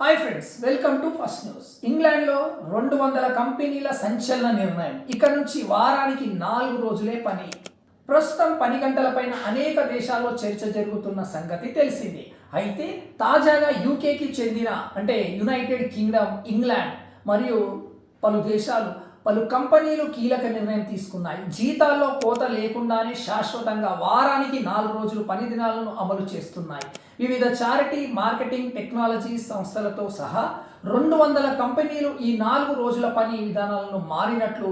Hi friends, welcome to first news. ఇంగ్లాండ్లో 200 కంపెనీల సంచలన నిర్ణయం. ఇక నుంచి వారానికి 4 రోజులే పని. ప్రస్తుతం 10 గంటలపైన అనేక దేశాల్లో చర్చ జరుగుతున్న సంగతి తెలిసిందే. అయితే తాజాగా యూకేకి చెందిన యునైటెడ్ కింగ్డమ్, ఇంగ్లాండ్ మరియు పలు కంపెనీలు కీలక నిర్ణయం తీసుకున్నాయి. జీతాల్లో కోత లేకుండానే శాశ్వతంగా వారానికి 4 రోజులు పని దినాలను అమలు చేస్తున్నాయి. వివిధ చారిటీ, మార్కెటింగ్, టెక్నాలజీ సంస్థలతో సహా 200 కంపెనీలు ఈ 4 రోజుల పని విధానాలను మారినట్లు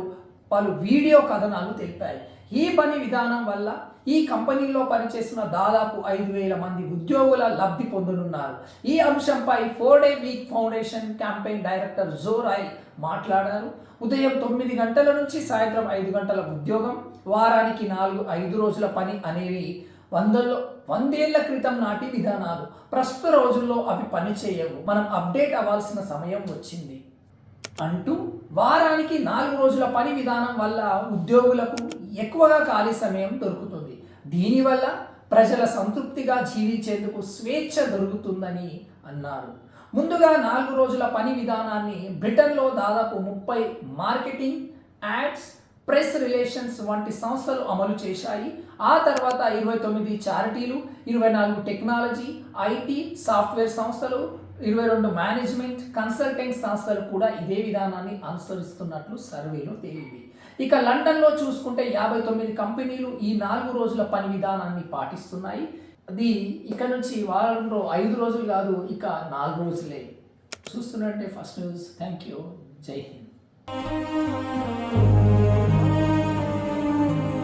పలు వీడియో కథనాలు తెలిపాయి. ఈ పని విధానం వల్ల ఈ కంపెనీలో పనిచేస్తున్న దాదాపు 5,000 మంది ఉద్యోగుల లబ్ధి పొందనున్నారు. ఈ అంశంపై 4-Day week foundation campaign director Joe Ryle మాట్లాడారు. ఉదయం 9 గంటల నుంచి సాయంత్రం 5 గంటల ఉద్యోగం, వారానికి 5 రోజుల పని అనేవి వందేళ్ల క్రితం నాటి విధానాలు. ప్రస్తుత రోజుల్లో అవి పనిచేయవు. మనం అప్డేట్ అవ్వాల్సిన సమయం వచ్చింది అంటూ వారానికి 4 రోజుల పని విధానం వల్ల ఉద్యోగులకు ఎక్కువగా ఖాళీ సమయం దొరుకుతుంది. దీనివల్ల ప్రజల సంతృప్తిగా జీవించేందుకు స్వేచ్ఛ దొరుకుతుందని అన్నారు. ముందుగా 4 రోజుల పని విధానాన్ని బ్రిటన్లో దాదాపు 30 మార్కెటింగ్, యాడ్స్, ప్రెస్ రిలేషన్స్ వంటి సంస్థలు అమలు చేశాయి. ఆ తర్వాత 29 చారిటీలు, 24 టెక్నాలజీ, ఐటీ, సాఫ్ట్వేర్ సంస్థలు, 22 మేనేజ్మెంట్, కన్సల్టెంట్ సంస్థలు కూడా ఇదే విధానాన్ని అనుసరిస్తున్నట్లు సర్వేలో తేలింది. ఇక లండన్లో చూసుకుంటే 59 కంపెనీలు ఈ 4 రోజుల పని విధానాన్ని పాటిస్తున్నాయి. అది ఇక నుంచి వారంలో 5 రోజులు కాదు, ఇక 4 రోజులే. చూస్తున్నట్టే ఫస్ట్ న్యూస్. Thank you. జై హింద్.